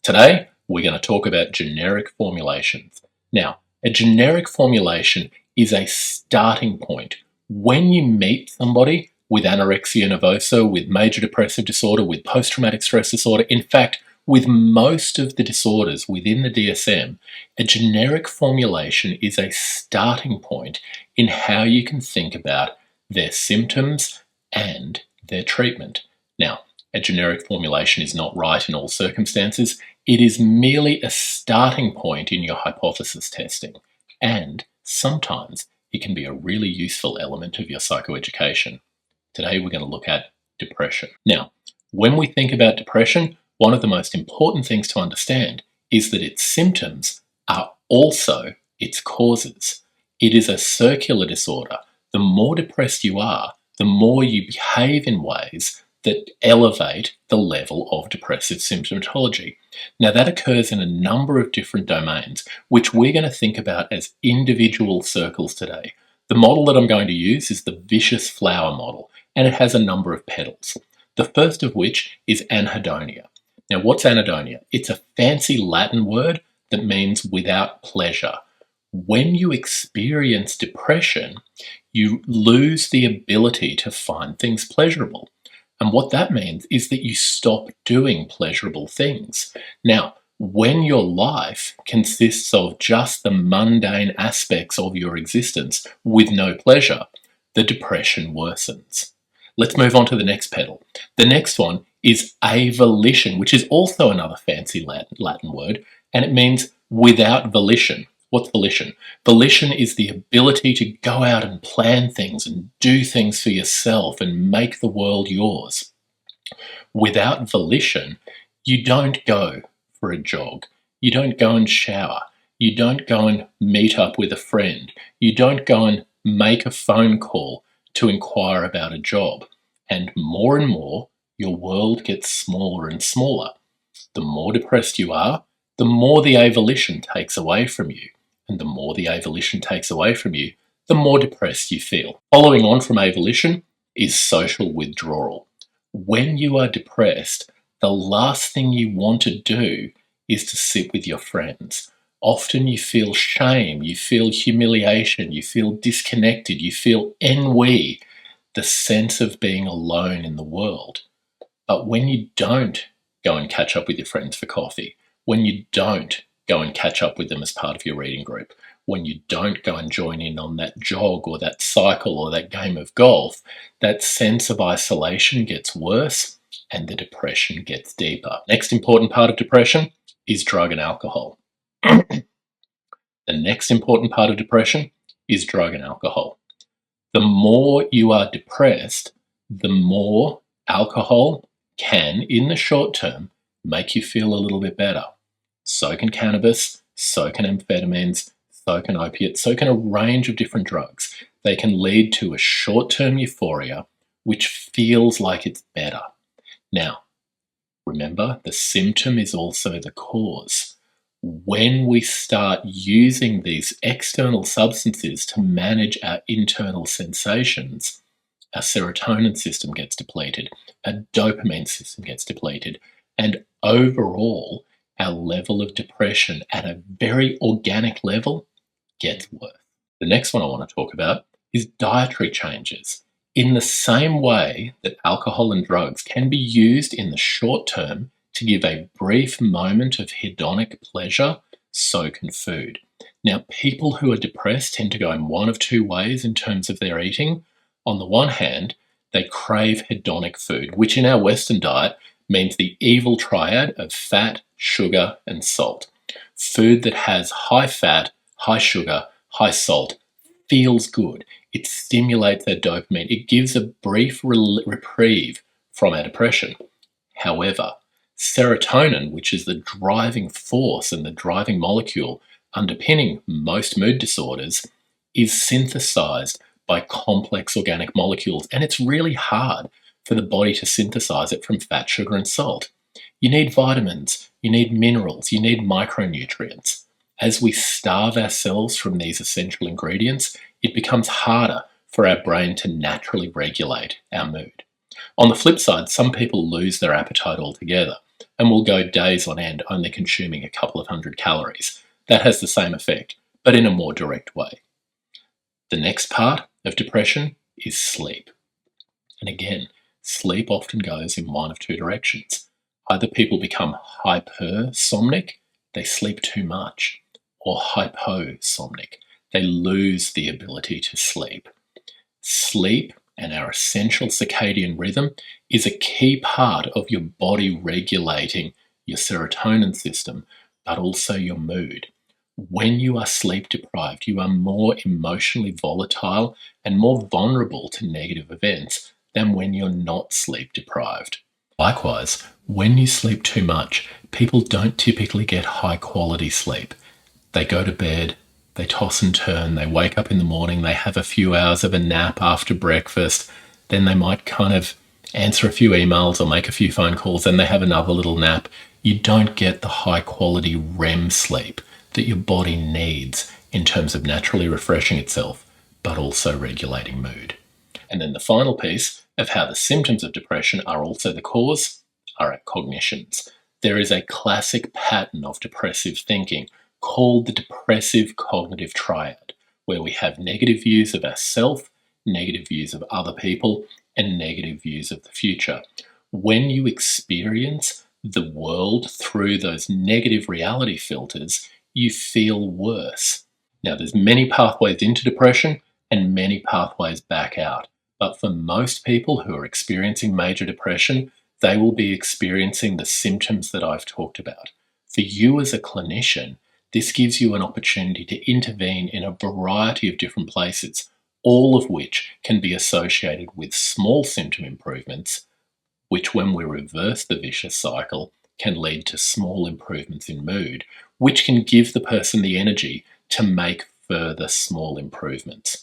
Today, we're going to talk about generic formulations. Now, a generic formulation is a starting point. When you meet somebody with anorexia nervosa, with major depressive disorder, with post-traumatic stress disorder, in fact, with most of the disorders within the DSM, a generic formulation is a starting point in how you can think about their symptoms and their treatment. Now, a generic formulation is not right in all circumstances. It is merely a starting point in your hypothesis testing, and sometimes it can be a really useful element of your psychoeducation. Today we're going to look at depression. Now, when we think about depression, one of the most important things to understand is that its symptoms are also its causes. It is a circular disorder. The more depressed you are, the more you behave in ways that elevate the level of depressive symptomatology. Now, that occurs in a number of different domains, which we're going to think about as individual circles today. The model that I'm going to use is the vicious flower model, and it has a number of petals. The first of which is anhedonia. Now, what's anhedonia? It's a fancy Latin word that means without pleasure. When you experience depression, you lose the ability to find things pleasurable. And what that means is that you stop doing pleasurable things. Now, when your life consists of just the mundane aspects of your existence with no pleasure, the depression worsens. Let's move on to the next petal. The next one is avolition, which is also another fancy Latin word, and it means without volition. What's volition? Volition is the ability to go out and plan things and do things for yourself and make the world yours. Without volition, you don't go for a jog. You don't go and shower. You don't go and meet up with a friend. You don't go and make a phone call to inquire about a job. And more, your world gets smaller and smaller. The more depressed you are, the more the avolition takes away from you. And the more the avolition takes away from you, the more depressed you feel. Following on from avolition is social withdrawal. When you are depressed, the last thing you want to do is to sit with your friends. Often you feel shame, you feel humiliation, you feel disconnected, you feel ennui, the sense of being alone in the world. But when you don't go and catch up with your friends for coffee, when you don't go and catch up with them as part of your reading group, when you don't go and join in on that jog or that cycle or that game of golf, that sense of isolation gets worse and the depression gets deeper. Next important part of depression is drug and alcohol. The next important part of depression is drug and alcohol. The more you are depressed, the more alcohol can, in the short term, make you feel a little bit better. So can cannabis, so can amphetamines, so can opiates, so can a range of different drugs. They can lead to a short-term euphoria, which feels like it's better. Now, remember, the symptom is also the cause. When we start using these external substances to manage our internal sensations, our serotonin system gets depleted, our dopamine system gets depleted, and overall, our level of depression at a very organic level gets worse. The next one I want to talk about is dietary changes. In the same way that alcohol and drugs can be used in the short term to give a brief moment of hedonic pleasure, so can food. Now, people who are depressed tend to go in one of two ways in terms of their eating. On the one hand, they crave hedonic food, which in our Western diet means the evil triad of fat, sugar, and salt. Food that has high fat, high sugar, high salt feels good. It stimulates our dopamine. It gives a brief reprieve from our depression. However, serotonin, which is the driving force and the driving molecule underpinning most mood disorders, is synthesized by complex organic molecules, and it's really hard for the body to synthesize it from fat, sugar, and salt. You need vitamins, you need minerals, you need micronutrients. As we starve ourselves from these essential ingredients, it becomes harder for our brain to naturally regulate our mood. On the flip side, some people lose their appetite altogether. and will go days on end only consuming a couple of hundred calories. That has the same effect, but in a more direct way. The next part of depression is sleep. And again, sleep often goes in one of two directions. Either people become hypersomnic, they sleep too much, or hyposomnic, they lose the ability to sleep. Sleep and our essential circadian rhythm is a key part of your body regulating your serotonin system, but also your mood. When you are sleep deprived, you are more emotionally volatile and more vulnerable to negative events than when you're not sleep deprived. Likewise, when you sleep too much, people don't typically get high quality sleep. They go to bed, they toss and turn, they wake up in the morning, they have a few hours of a nap after breakfast, then they might kind of answer a few emails or make a few phone calls, then they have another little nap. You don't get the high quality REM sleep that your body needs in terms of naturally refreshing itself, but also regulating mood. And then the final piece of how the symptoms of depression are also the cause are our cognitions. There is a classic pattern of depressive thinking called the depressive cognitive triad, where we have negative views of ourselves, negative views of other people, and negative views of the future. When you experience the world through those negative reality filters, you feel worse. Now, there's many pathways into depression and many pathways back out. But for most people who are experiencing major depression, they will be experiencing the symptoms that I've talked about. For you as a clinician, this gives you an opportunity to intervene in a variety of different places, all of which can be associated with small symptom improvements, which when we reverse the vicious cycle, can lead to small improvements in mood, which can give the person the energy to make further small improvements.